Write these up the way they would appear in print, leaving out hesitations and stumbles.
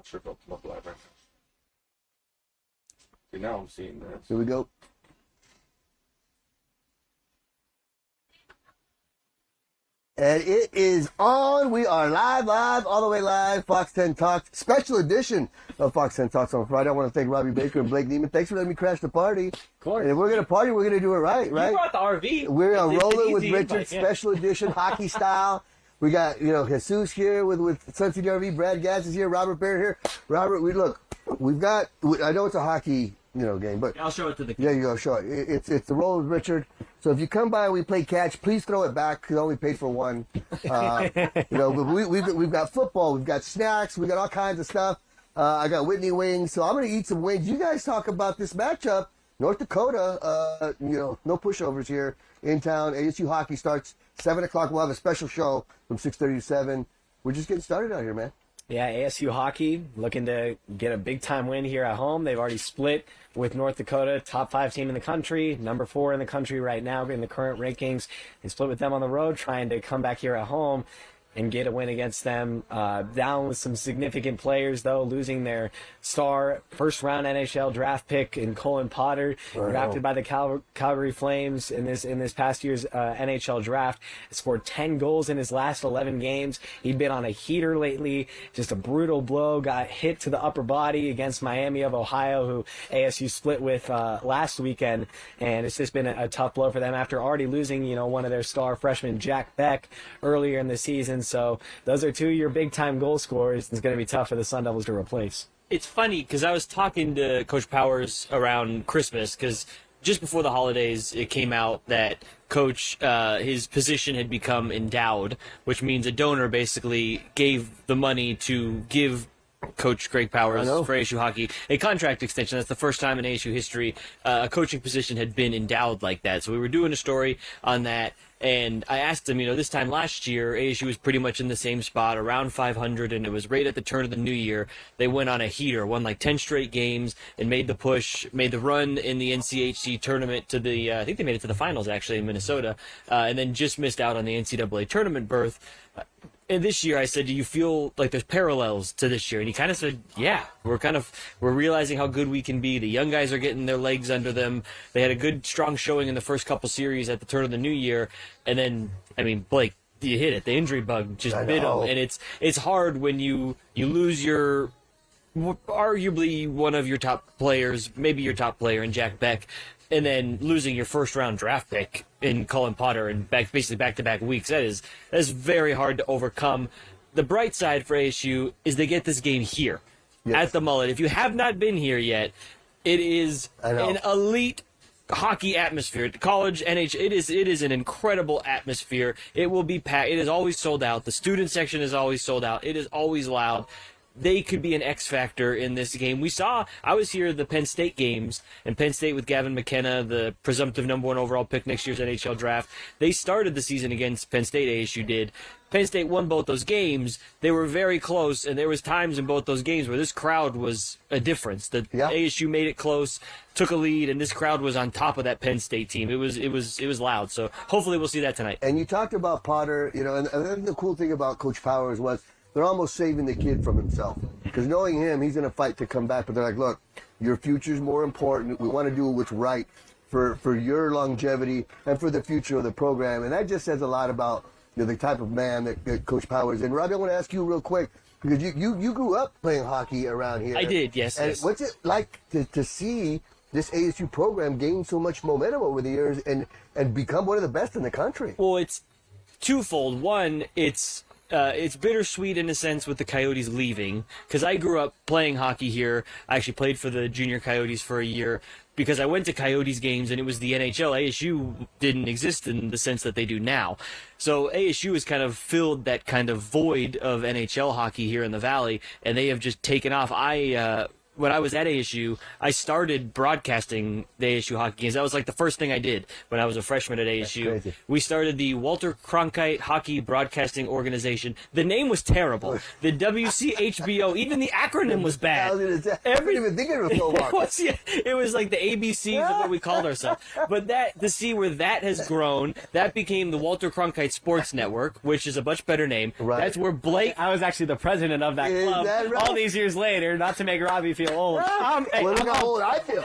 sure if it'll come up live right now. Okay, now I'm seeing this. Here we go. And it is on. We are live, all the way live. Fox 10 Talks, special edition of Fox 10 Talks on Friday. I want to thank Robbie Baker and Blake Neiman. Thanks for letting me crash the party. Of course. And if we're going to party, we're going to do it right? You brought the RV. We're rolling with easy, Richard, special edition, hockey style. We got, Jesus here with Sun City RV. Brad Gatz is here. Robert Bear here. Robert, we've got, I know it's a hockey, game, but I'll show it to the kids. Yeah, you go, show it. It's the roll with Richard. So if you come by and we play catch, please throw it back because I only paid for one. But we've got football, we've got snacks, we got all kinds of stuff. I got Whitney wings, so I'm going to eat some wings. You guys talk about this matchup. North Dakota, no pushovers here in town. ASU hockey starts 7 o'clock. We'll have a special show from 6:30 to 7. We're just getting started out here, man. Yeah, ASU hockey looking to get a big-time win here at home. They've already split with North Dakota, top 5 team in the country, number 4 in the country right now in the current rankings. They split with them on the road, trying to come back here at home and get a win against them. Down with some significant players, though, losing their star first-round NHL draft pick in Colin Potter, drafted by the Calgary Flames in this past year's NHL draft. Scored 10 goals in his last 11 games. He'd been on a heater lately, just a brutal blow, got hit to the upper body against Miami of Ohio, who ASU split with last weekend, and it's just been a tough blow for them after already losing, one of their star freshmen, Jack Beck, earlier in the season. So those are 2 of your big-time goal scorers. It's going to be tough for the Sun Devils to replace. It's funny because I was talking to Coach Powers around Christmas because just before the holidays it came out that Coach, his position had become endowed, which means a donor basically gave the money to give Coach Greg Powers for ASU hockey a contract extension. That's the first time in ASU history a coaching position had been endowed like that. So we were doing a story on that, and I asked him, this time last year ASU was pretty much in the same spot, around 500, and it was right at the turn of the new year. They went on a heater, won like 10 straight games, and made the push, made the run in the NCHC tournament to the I think they made it to the finals actually in Minnesota, and then just missed out on the NCAA tournament berth. And this year I said, do you feel like there's parallels to this year? And he kind of said, yeah, we're realizing how good we can be. The young guys are getting their legs under them. They had a good, strong showing in the first couple series at the turn of the new year. And then, Blake, you hit it. The injury bug just bit him. And it's hard when you lose your arguably one of your top players, maybe your top player in Jack Beck, and then losing your first-round draft pick in Colin Potter and basically back-to-back weeks. That is very hard to overcome. The bright side for ASU is they get this game here at the Mullet. If you have not been here yet, it is an elite hockey atmosphere. College, NHL, it is an incredible atmosphere. It will be packed. It is always sold out. The student section is always sold out. It is always loud. They could be an X factor in this game. I was here at the Penn State games, and Penn State with Gavin McKenna, the presumptive number 1 overall pick next year's NHL draft. They started the season against Penn State, ASU did. Penn State won both those games. They were very close, and there was times in both those games where this crowd was a difference. ASU made it close, took a lead, and this crowd was on top of that Penn State team. It was loud. So hopefully we'll see that tonight. And you talked about Potter, and the cool thing about Coach Powers was they're almost saving the kid from himself. Because knowing him, he's going to fight to come back. But they're like, look, your future's more important. We want to do what's right for your longevity and for the future of the program. And that just says a lot about the type of man that Coach Powers is. And Robbie, I want to ask you real quick, because you grew up playing hockey around here. I did, yes. And what's it like to see this ASU program gain so much momentum over the years and become one of the best in the country? Well, it's twofold. One, it's bittersweet in a sense with the Coyotes leaving, because I grew up playing hockey here. I actually played for the junior Coyotes for a year because I went to Coyotes games and it was the NHL. ASU didn't exist in the sense that they do now. So ASU has kind of filled that kind of void of NHL hockey here in the Valley, and they have just taken off. when I was at ASU, I started broadcasting the ASU hockey games. That was like the first thing I did when I was a freshman at ASU. crazy. We started the Walter Cronkite Hockey Broadcasting Organization. The name was terrible. The WCHBO, even the acronym was I bad. was gonna say, I didn't even think it was so long. It was like the ABCs of what we called ourselves. But that, to see where that has grown, that became the Walter Cronkite Sports Network, which is a much better name. Right. That's where Blake. I was actually the president of that Is club that right? all these years later, not to make Robbie feel old. Well, look how old I feel.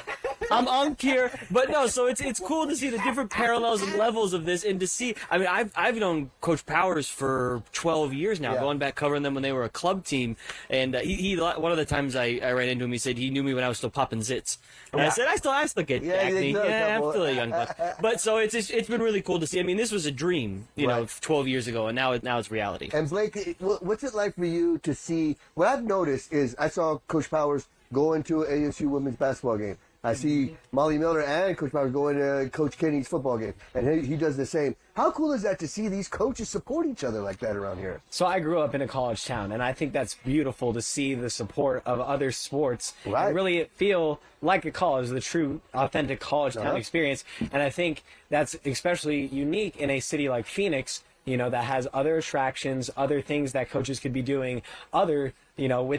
I'm unclear, but no. So it's cool to see the different parallels and levels of this, and to see. I mean, I've known Coach Powers for 12 years now, Yeah. going back covering them when they were a club team. And he one of the times I ran into him, he said he knew me when I was still popping zits. And I said I still get Yeah, you acne. think so, Yeah, I'm couple. still a young buck. But so it's been really cool to see. I mean, this was a dream, you know, Right. 12 years ago, and now it's reality. And Blake, what's it like for you to see? What I've noticed is I saw Coach Powers go into an ASU women's basketball game. I see Molly Miller and Coach Powers go into Coach Kenny's football game, and he does the same. How cool is that to see these coaches support each other like that around here? So I grew up in a college town, and I think that's beautiful to see the support of other sports Right. and really feel like a college, the true, authentic college town experience. And I think that's especially unique in a city like Phoenix, you know, that has other attractions, other things that coaches could be doing, with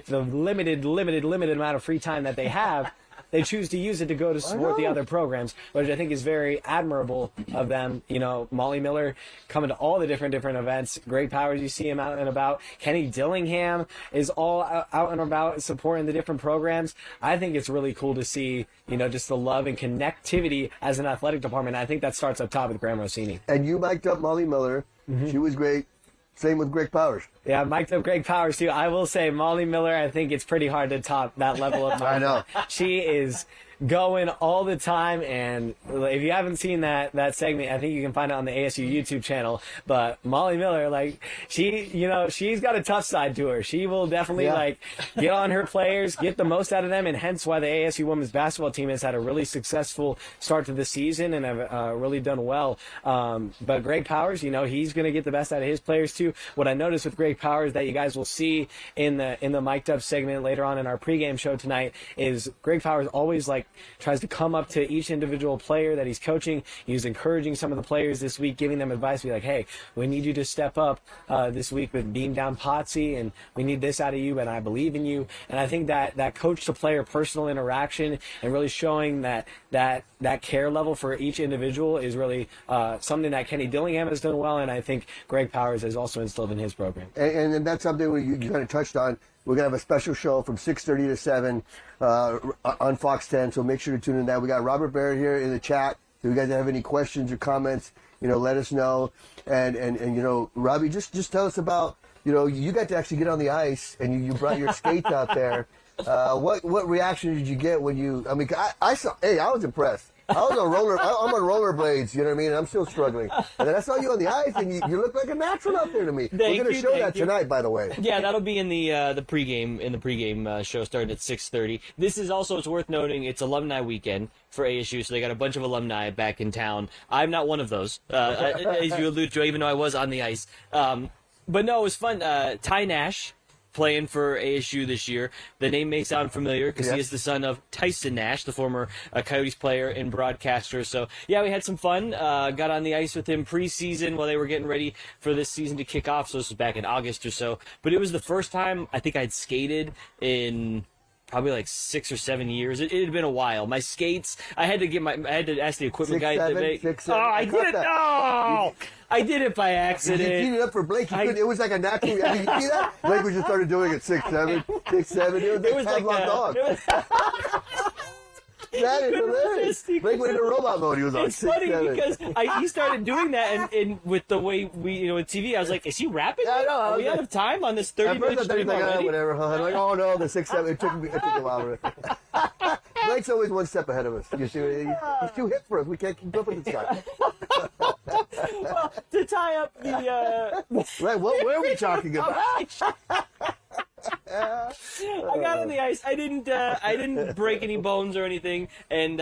the limited amount of free time that they have. They choose to use it to go to support the other programs, which I think is very admirable of them. You know, Molly Miller coming to all the different events. Greg Powers, you see him out and about. Kenny Dillingham is all out and about supporting the different programs. I think it's really cool to see, you know, just the love and connectivity as an athletic department. I think that starts up top with Graham Rossini. And you mic'd up Molly Miller. She was great. Same with Greg Powers. Yeah, mic'd up Greg Powers too. I will say Molly Miller, I think it's pretty hard to top that level of I know. She is going all the time, and if you haven't seen that segment, I think you can find it on the ASU YouTube channel. But Molly Miller, like, she's got a tough side to her. She will definitely get on her players, get the most out of them, and hence why the ASU women's basketball team has had a really successful start to the season and have really done well. But Greg Powers, he's going to get the best out of his players too. What I noticed with Greg Powers that you guys will see in the mic'd up segment later on in our pregame show tonight is Greg Powers always tries to come up to each individual player that he's coaching. He's encouraging some of the players this week, giving them advice, be like, hey, we need you to step up this week with being down Potsy, and we need this out of you, and I believe in you. And I think that coach to player personal interaction and really showing that care level for each individual is really something that Kenny Dillingham has done well, and I think Greg Powers has also instilled in his program. And that's something you kind of touched on. We're going to have a special show from 6:30 to 7 on Fox 10, so make sure to tune in to that. We got Robert Barrett here in the chat. If you guys have any questions or comments, let us know. And Robbie, just tell us about, you got to actually get on the ice, and you brought your skates out there. What reaction did you get when you, I was impressed. I'm on rollerblades, you know what I mean? And I'm still struggling. And then I saw you on the ice, and you look like a natural out there to me. We're going to show that tonight, by the way. Yeah, that'll be in the pregame show starting at 6:30. This is also, it's worth noting, it's alumni weekend for ASU, so they got a bunch of alumni back in town. I'm not one of those, as you alluded to, even though I was on the ice. But no, it was fun. Ty Nash playing for ASU this year. The name may sound familiar because he is the son of Tyson Nash, the former Coyotes player and broadcaster. So, yeah, we had some fun. Got on the ice with him preseason while they were getting ready for this season to kick off. So this was back in August or so. But it was the first time I think I'd skated in probably 6 or 7 years. It had been a while. My skates, I had to ask the equipment guy to make. 6, 7. I did it. No! I did it by You accident. teed it up for Blake. It was like a natural. You see that? Blake just started doing it 6'7", 6'7". It was like a dog. That is hilarious. Blake went into robot mode. He was on 6'7". It's funny because he started doing that, and with the way we, with TV, I was like, is he rapping? Yeah, I know. Are we out of time on this 30 minute I stream thought already? whatever. I'm like, oh no, the 6'7". It took a while. Blake's always one step ahead of us. You see, he's too hip for us. We can't keep up with this guy. Well, to tie up the Right, what were we talking about? I got on the ice. I didn't break any bones or anything, and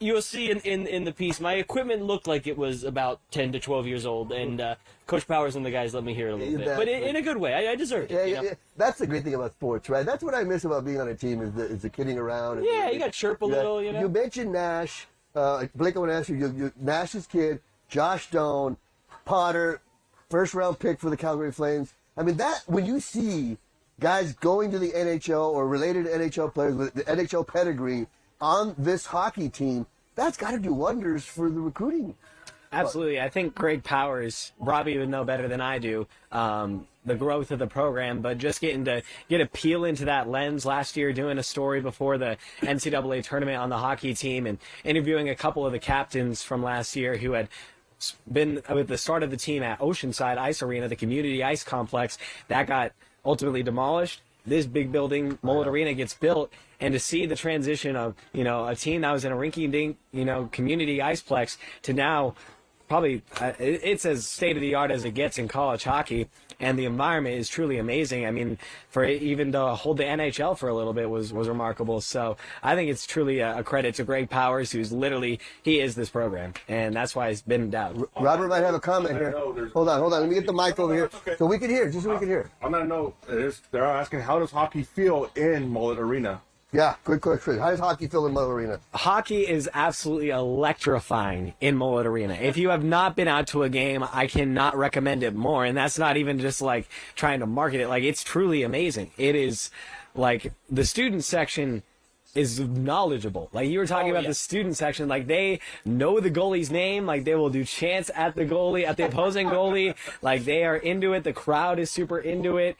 you'll see in the piece, my equipment looked like it was about 10 to 12 years old, and Coach Powers and the guys let me hear it a little bit, but in a good way. I deserved it. Yeah. That's the great thing about sports, right? That's what I miss about being on a team is the kidding around. And Yeah, you got to chirp a little, You mentioned Nash. Blake, I want to ask you, Nash's kid, Josh Doan, Potter, first-round pick for the Calgary Flames. I mean, when you see guys going to the NHL or related NHL players with the NHL pedigree on this hockey team, that's got to do wonders for the recruiting. Absolutely. I think Greg Powers, Robbie would know better than I do, the growth of the program, but just getting to get a peel into that lens last year, doing a story before the NCAA tournament on the hockey team and interviewing a couple of the captains from last year who had been with the start of the team at Oceanside Ice Arena, the community ice complex, that got ultimately demolished. This big building, Mullet Arena, gets built, and to see the transition of, a team that was in a rinky-dink, community iceplex to now probably it's as state-of-the-art as it gets in college hockey, and the environment is truly amazing. I mean, for even to hold the NHL for a little bit was remarkable. So I think it's truly a credit to Greg Powers, who's literally, he is this program, and that's why he's been in doubt. Robert might have a comment here. Hold on. Let me get the mic over here so we can hear, just so we can hear. I'm going to know, they're asking, how does hockey feel in Mullet Arena? Yeah, good question. How does hockey feel in Mullet Arena? Hockey is absolutely electrifying in Mullet Arena. If you have not been out to a game, I cannot recommend it more. And that's not even just like trying to market it. Like, it's truly amazing. It is like the student section is knowledgeable. Like you were talking about the student section, like they know the goalie's name, like they will do chants at the goalie, at the opposing goalie, like they are into it. The crowd is super into it.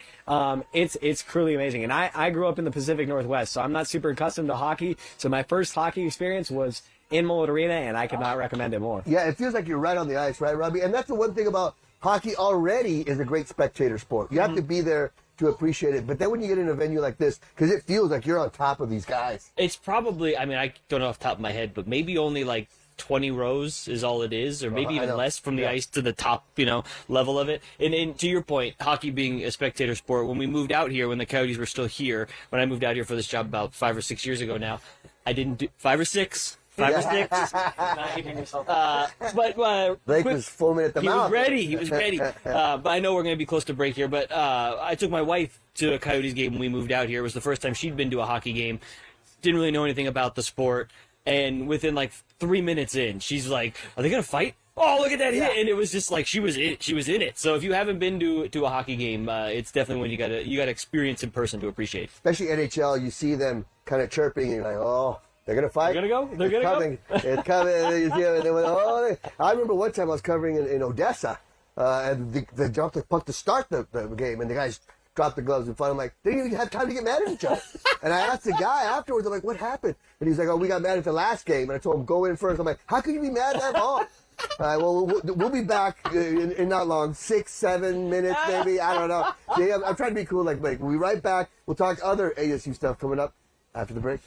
It's truly amazing. And I grew up in the Pacific Northwest, so I'm not super accustomed to hockey. So my first hockey experience was in Mullet Arena, and I could not recommend it more. Yeah, it feels like you're right on the ice, right, Robbie? And that's the one thing about hockey already is a great spectator sport. You have to be there to appreciate it. But then when you get in a venue like this, because it feels like you're on top of these guys. It's probably, I don't know off the top of my head, but maybe only like 20 rows is all it is, or maybe even less from the ice to the top, level of it. And to your point, hockey being a spectator sport, when we moved out here, when the Coyotes were still here, when I moved out here for this job about 5 or 6 years ago now, I didn't do 5 or 6. 5 or 6. But Blake was foaming at the mouth. He was ready. But I know we're going to be close to break here. But I took my wife to a Coyotes game when we moved out here. It was the first time she'd been to a hockey game. Didn't really know anything about the sport. And within 3 minutes in, she's like, "Are they going to fight? Oh, look at that hit!" And it was just like she was in it. So if you haven't been to a hockey game, it's definitely one you gotta experience in person to appreciate. Especially NHL, you see them kind of chirping, and you're like, oh. They're going to fight? They're going to go? They're going to go? It's coming. They went, I remember one time I was covering in Odessa, and they dropped the puck to start the game, and the guys dropped the gloves in front. I'm like, they didn't even have time to get mad at each other. And I asked the guy afterwards, I'm like, what happened? And he's like, oh, we got mad at the last game. And I told him, go in first. I'm like, how could you be mad that long? Well, we'll be back in not long, 6, 7 minutes maybe. I don't know. See, I'm trying to be cool like Blake. We'll be right back. We'll talk other ASU stuff coming up after the break.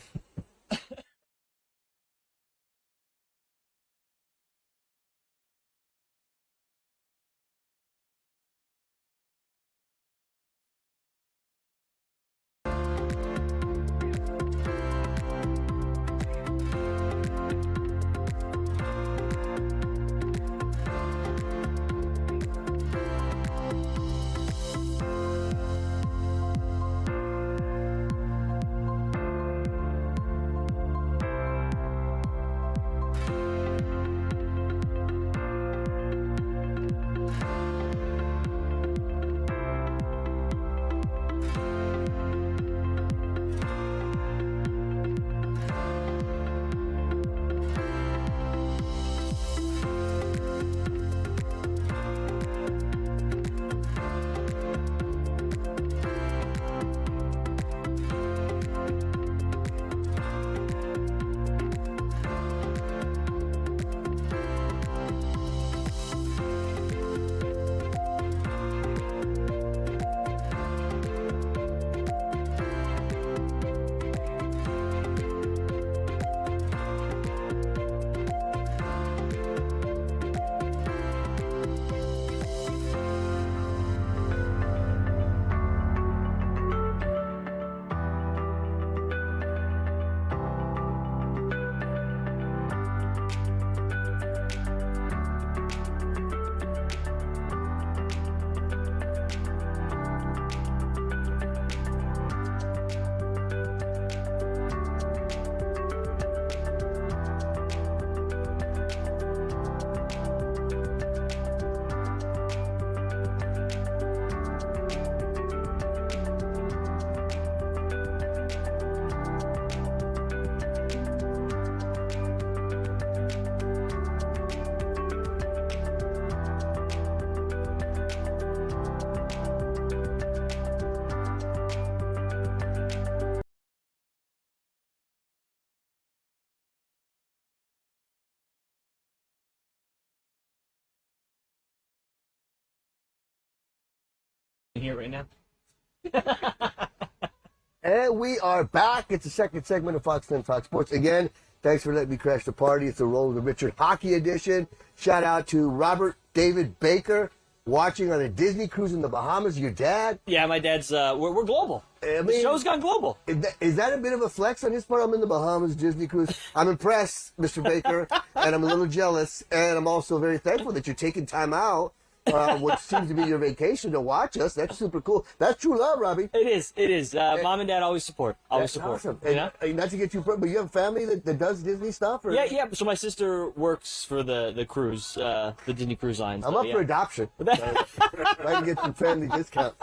here right now. And we are back. It's the second segment of Fox 10 Talk Sports. Again, thanks for letting me crash the party. It's the Roll with Richard Hockey Edition. Shout out to Robert David Baker, watching on a Disney cruise in the Bahamas. Your dad? Yeah, my dad's. We're global. The show's gone global. Is that a bit of a flex on his part? I'm in the Bahamas, Disney cruise. I'm impressed, Mr. Baker, and I'm a little jealous. And I'm also very thankful that you're taking time out, which seems to be your vacation, to watch us. That's super cool. That's true love, Robbie. It is. It is. Mom and dad always support. Always That's support. awesome. You know? And not to get you, but you have family that does Disney stuff? Or? Yeah. So my sister works for the cruise, the Disney Cruise Line. I'm so, up for adoption. I can get some family discount.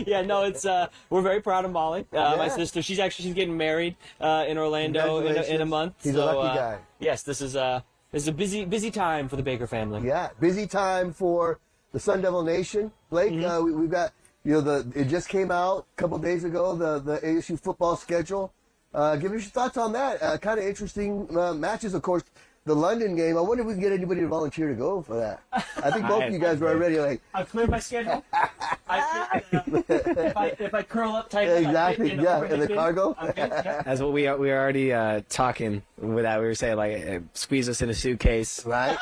Yeah, no, it's we're very proud of Molly. My sister, she's getting married in Orlando in a month. He's so, a lucky guy. Yes, this is a busy time for the Baker family. Yeah, busy time for the Sun Devil Nation. Blake, we've got, it just came out a couple days ago, the ASU football schedule. Give us your thoughts on that. Kind of interesting matches, of course. The London game, I wonder if we can get anybody to volunteer to go for that. I think both of you guys were already like... I've cleared my schedule. If I curl up tight... Exactly, in the cargo. That's what we are already talking with that. We were saying, like, squeeze us in a suitcase. Right.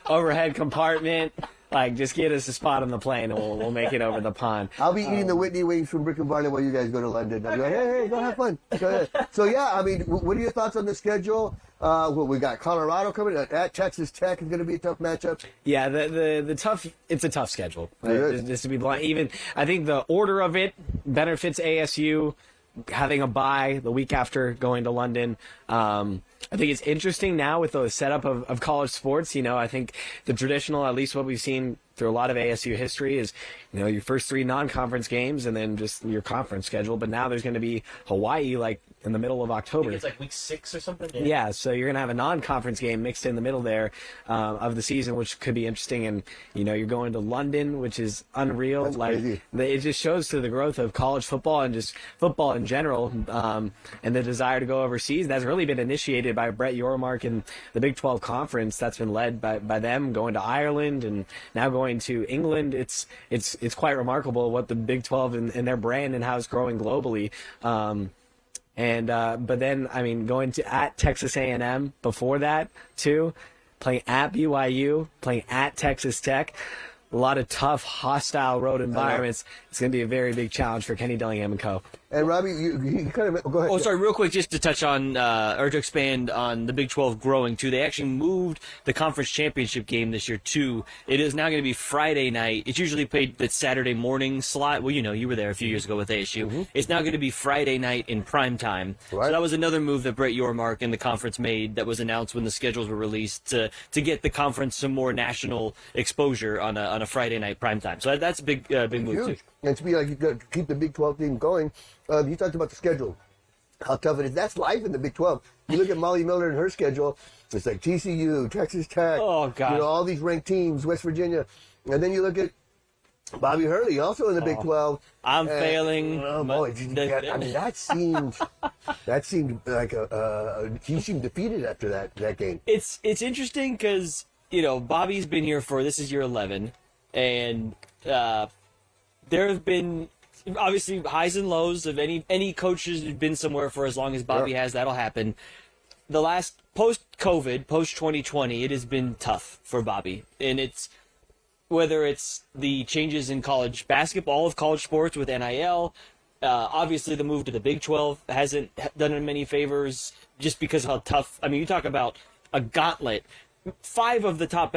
Overhead compartment. Like, just get us a spot on the plane and we'll make it over the pond. I'll be eating the Whitney wings from Brick and Barney while you guys go to London. I'll be like, hey, go have fun. Go ahead. So, yeah, I mean, what are your thoughts on the schedule? We got Colorado coming at Texas Tech is going to be a tough matchup. Yeah, it's a tough schedule. Just to be blunt. Even, I think the order of it benefits ASU having a bye the week after going to London. I think it's interesting now with the setup of college sports. I think the traditional, at least what we've seen through a lot of ASU history, is your first 3 non-conference games and then just your conference schedule. But now there's going to be Hawaii like in the middle of October. I think it's like week 6 or something. Yeah, so you're going to have a non-conference game mixed in the middle there of the season, which could be interesting. And you're going to London, which is unreal. That's crazy. It just shows to the growth of college football and just football in general, and the desire to go overseas. That's really been initiated by Brett Yormark and the Big 12 Conference. That's been led by them going to Ireland and now going to England. It's quite remarkable what the Big 12 and their brand and how it's growing globally. But then, I mean, going to at Texas A&M before that too, playing at BYU, playing at Texas Tech. A lot of tough, hostile road environments. It's going to be a very big challenge for Kenny Dillingham and co. And Robbie, you kind of go ahead. Oh, sorry, real quick, just to touch on or to expand on the Big 12 growing too. They actually moved the conference championship game this year too. It is now going to be Friday night. It's usually played the Saturday morning slot. Well, you were there a few years ago with ASU. Mm-hmm. It's now going to be Friday night in prime time. Right. So that was another move that Brett Yormark and the conference made that was announced when the schedules were released to get the conference some more national exposure on a Friday night prime time. So that's a big move too. And to be like, you got to keep the Big 12 team going. You talked about the schedule, how tough it is. That's life in the Big 12. You look at Molly Miller and her schedule. It's like TCU, Texas Tech. Oh, God. All these ranked teams, West Virginia. And then you look at Bobby Hurley, also in the Big 12. I'm failing. Oh, boy. I mean, that seemed like he seemed defeated after that game. It's interesting because, Bobby's been here this is year 11. And there have been obviously highs and lows of any coach who's been somewhere for as long as Bobby has. That'll happen. The last post-COVID, post-2020, it has been tough for Bobby. And whether it's the changes in college basketball, of college sports with NIL, obviously the move to the Big 12 hasn't done him many favors just because of how tough. I mean, you talk about a gauntlet. 5 of the top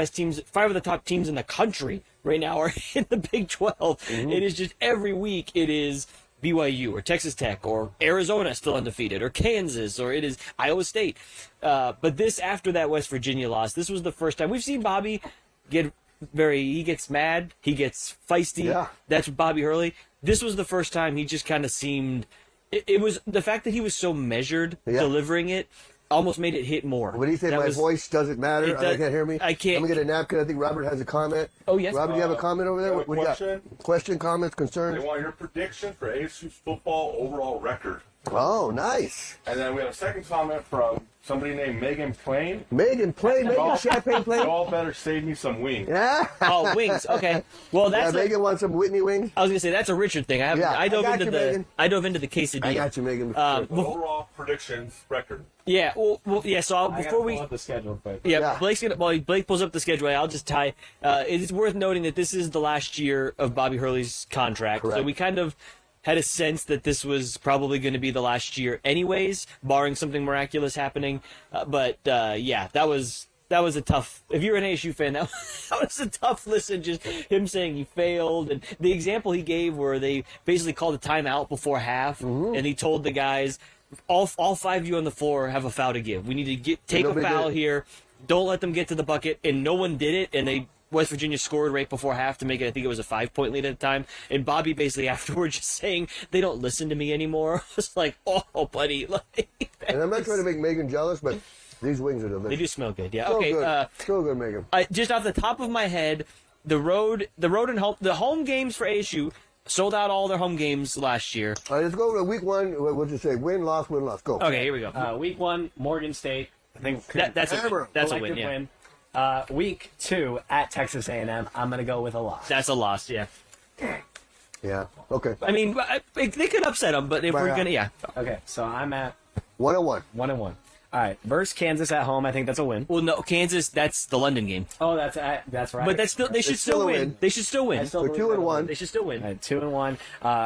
teams in the country right now are in the Big 12. Mm-hmm. It is just every week it is BYU or Texas Tech or Arizona still undefeated or Kansas or it is Iowa State. But after that West Virginia loss, this was the first time we've seen Bobby he gets mad, he gets feisty. Yeah. That's Bobby Hurley. This was the first time he just kind of seemed, it was the fact that he was so measured delivering it. Almost made it hit more. What do you think? My voice doesn't matter. You can't hear me. I can't. Let me get a napkin. I think Robert has a comment. Oh yes. Robert, do you have a comment over there? What do you got? Question, comments, concerns. They want your prediction for ASU's football overall record. Oh, nice. And then we have a second comment from somebody named Megan Plain. Megan Champagne Plain. Y'all better save me some wings. Yeah. Oh, wings. Okay. Well, that's Megan wants some Whitney wings. I was gonna say that's a Richard thing. I dove I got into you, the Megan. quesadilla. I got you, Megan. Overall predictions record. Yeah. Well, yeah. So before we. the schedule, but Yeah, while Blake pulls up the schedule, I'll just tie. It is worth noting that this is the last year of Bobby Hurley's contract, so Correct. we kind of had a sense that this was probably going to be the last year, anyways, barring something miraculous happening. But yeah, that was a tough. If you're an ASU fan, that was a tough listen. Just him saying he failed, and the example he gave where they basically called a timeout before half, and he told the guys, all five of you on the floor have a foul to give. We need to take a foul here. Don't let them get to the bucket, and no one did it, and West Virginia scored right before half to make it. I think it was a 5-point lead at the time, and Bobby basically afterwards just saying they don't listen to me anymore. I was like, oh, buddy, And I'm not trying to make Megan jealous, but these wings are delicious. they do smell good. Yeah. So Okay. good. So good, Megan. Just off the top of my head, the road and home, the home games for ASU sold out all their home games last year. All right, let's go to week one. What'd you say? Win, loss, win, loss. Go. Okay, here we go. week 1, Morgan State. I think That's a Hammer. that's a collective win. Yeah. win. Week 2 at Texas A&M. I'm gonna go with a loss. That's a loss. Yeah. Yeah. Okay. I mean, they could upset them, but if we're gonna, yeah. Okay, so I'm at 1-1. 1-1. All right, versus Kansas at home. I think that's a win. Well, no, Kansas. That's the London game. Oh, that's right. But that's still they should It's still still a win. win. They should still win. I still We're believe 2-1. They should still win. All right, 2-1.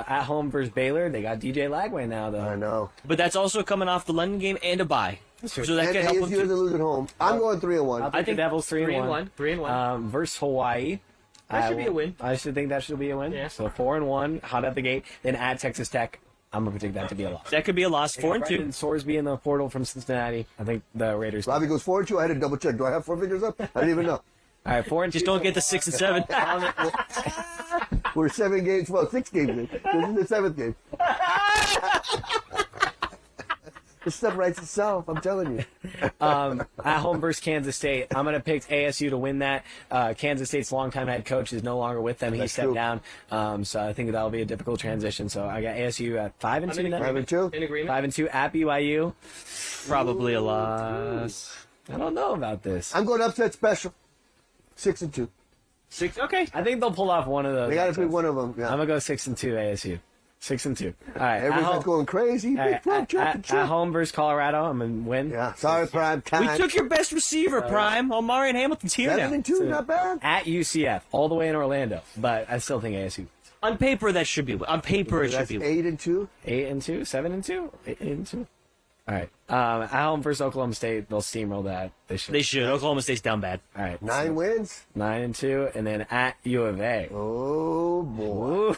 At home versus Baylor. They got DJ Lagway now, though. I know. But that's also coming off the London game and a bye. So that And could help them ASU too. doesn't lose at home. I'm going 3-1. I think the Devils 3-1. 3-1. Versus Hawaii. That should be a win. I should think that should be a win. Yeah. So 4-1, hot at the gate. Then at Texas Tech, I'm gonna predict that to be a loss. That could be a loss. 4-2. Brendan Sorsby in the portal from Cincinnati. I think the Raiders. Robbie goes 4-2. I had to double check. Do I have 4 fingers up? I didn't even know. All right, 4-2. Just don't get the 6 and 7. We're 7 games. Well, 6 games in. This is the 7th game. This stuff writes itself. I'm telling you. At home versus Kansas State, I'm going to pick ASU to win that. Kansas State's longtime head coach is no longer with them. He That's stepped true. down. So I think that'll be a difficult transition. So I got ASU at 5-2 now. 5-2. In agreement? 5-2 at BYU. Probably a loss. I don't know about this. I'm going upset special. 6-2. 6. Okay. I think they'll pull off one of those. They got to upsets. pick one of them. Yeah. I'm going to go 6-2 ASU. 6-2. All right. Everyone's going crazy. At, at home versus Colorado, I'm going to win. Yeah. Sorry, prime time. We took your best receiver, Prime. Omarion Hamilton's here now. 7-2. Not bad. At UCF, all the way in Orlando. But I still think ASU. On paper, that should be. On paper, it should That's be. 8-2. 8-2, 7-2, 8-2. All right. At home versus Oklahoma State, they'll steamroll that. They should. They should. Oklahoma State's down bad. All right. 9 wins. 9-2, and then at U of A. Oh boy.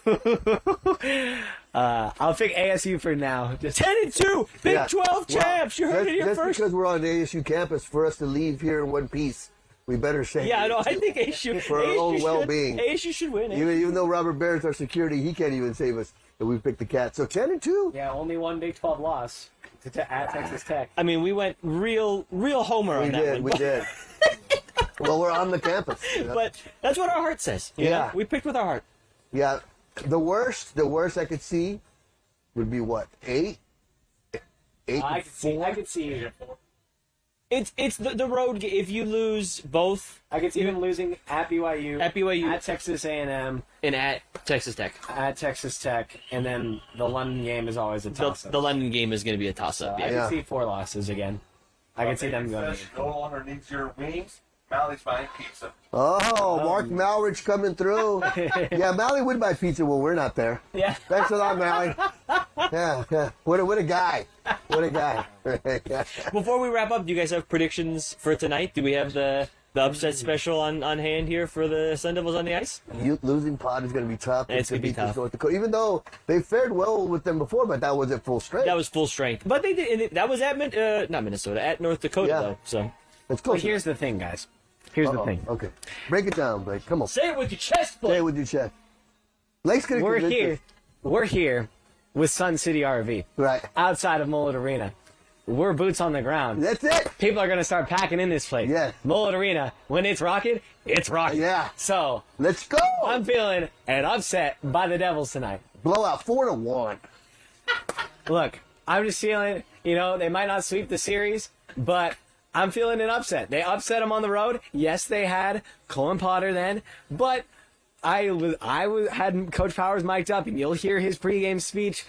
I'll pick ASU for now. Just 10-2, Big Yeah. 12 champs. You heard it here Just first. because we're on the ASU campus, for us to leave here in one piece, we better say. Yeah, I know. I think ASU For our ASU own should- well-being. ASU should win. Even though Robert Barrett's our security, he can't even save us. But we picked the cat. So 10-2. yeah, only one Big 12 loss at Texas Tech. I mean, we went real homer We on that did. one. We did. Well, we're on the campus. You know? But that's what our heart says. You Yeah. know? We picked with our heart. Yeah. The worst I could see would be what? 8? 8 I and could see. 4? I could see. It's the road. If you lose both I could see them losing at BYU, at Texas A&M, and at Texas Tech, at Texas Tech, and then the London game is always a toss-up. the London game is going to be a toss-up. I Yeah. Yeah. can see 4 losses again. I can see them going. Says no longer needs your wings. Mally's buying pizza. Oh, Mark Malrich coming through. Yeah, Mally would buy pizza when we're not there. Yeah. Thanks a lot, Mally. Yeah. What a guy. What a guy. Before we wrap up, do you guys have predictions for tonight? Do we have the upset special on hand here for the Sun Devils on the ice? Losing Pod is going to be tough. It's gonna be beat this tough. North Dakota, even though they fared well with them before, but that was at full strength. That was full strength, but they did. And that was at not Minnesota, at North Dakota Yeah. though. So Let's go. But here's the thing, guys. Here's the thing. Okay. Break it down, Blake. Come on. say it with your chest, Say it Blake. with your chest. Blake's going to We're convince here. us. We're here with Sun City RV. Right. Outside of Mullet Arena. We're boots on the ground. That's it. People are going to start packing in this place. Yeah. Mullet Arena, when it's rocking, it's rocking. Yeah. So, Let's go. I'm feeling an upset by the Devils tonight. Blowout 4-1. Look, I'm just feeling, they might not sweep the series, but I'm feeling an upset. They upset them on the road. Yes, they had Colin Potter then, but had Coach Powers mic'd up, and you'll hear his pregame speech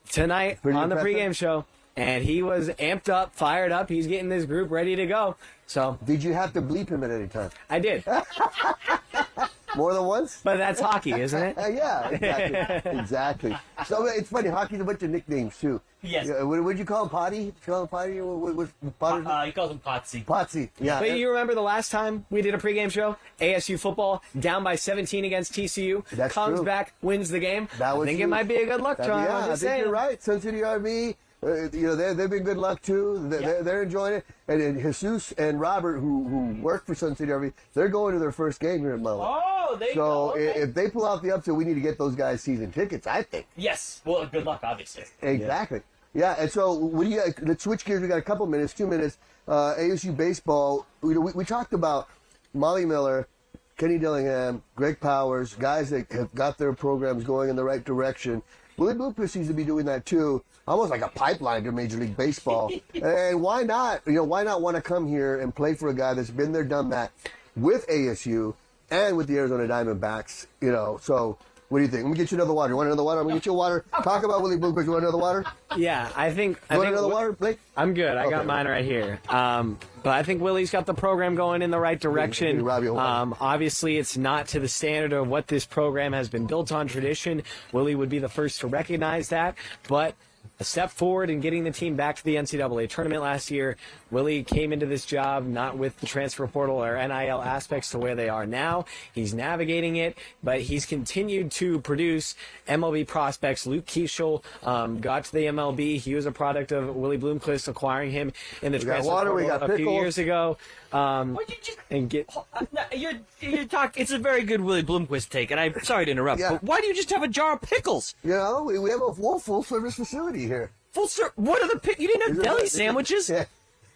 tonight on the pregame show. And he was amped up, fired up. He's getting this group ready to go. So, did you have to bleep him at any time? I did. More than once? But that's hockey, isn't it? Yeah, exactly. Exactly. So it's funny. Hockey's a bunch of nicknames too. Yes. What'd you call him? Potty? Did you call him Potty? What Potter? He calls him Potsy. Potsy. Yeah. But you remember the last time we did a pregame show? ASU football down by 17 against TCU. That's comes true. back, wins the game. That was I think huge. it might be a good luck charm. Yeah, I'm I just think saying. you're right. Sun City RV, they've been good luck too. They're enjoying it. And Jesus and Robert, who work for Sun City RV, they're going to their first game here in Mullen. Oh, there you So go. Okay. if they pull out the upset, we need to get those guys season tickets, I think. Yes. Well, good luck, obviously. Exactly. Yeah, and so what do you got? Let's switch gears. We got a couple minutes, 2 minutes. ASU baseball. We talked about Molly Miller, Kenny Dillingham, Greg Powers, guys that have got their programs going in the right direction. Willie Bloomquist seems to be doing that too, almost like a pipeline to Major League Baseball. And why not? Why not want to come here and play for a guy that's been there, done that with ASU and with the Arizona Diamondbacks? So. What do you think? Let me get you another water. You want another water? I'm going to get you a water. Talk about Willie Bloomquist. You want another water? Yeah, I think. You want another water, Blake? I'm good. I got mine right here. But I think Willie's got the program going in the right direction. Obviously, it's not to the standard of what this program has been built on tradition. Willie would be the first to recognize that. But a step forward in getting the team back to the NCAA tournament last year. Willie came into this job not with the transfer portal or NIL aspects to where they are now. He's navigating it, but he's continued to produce MLB prospects. Luke Keishel got to the MLB. He was a product of Willie Bloomquist acquiring him in the transfer portal a few years ago. You're talking. It's a very good Willie Bloomquist take, and I'm sorry to interrupt. Yeah. But why do you just have a jar of pickles? We have a full service facility here. What are the pickles? You didn't have deli sandwiches.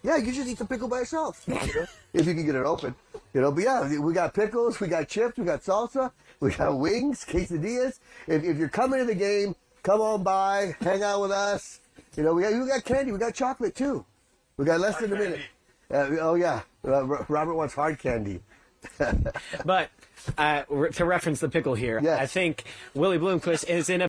Yeah, you just eat the pickle by yourself. If you can get it open. But yeah, we got pickles, we got chips, we got salsa, we got wings, quesadillas. If you're coming to the game, come on by, hang out with us. We got candy, we got chocolate too. We got less than a minute. Robert wants hard candy. But to reference the pickle here, Yes. I think Willie Bloomquist is in a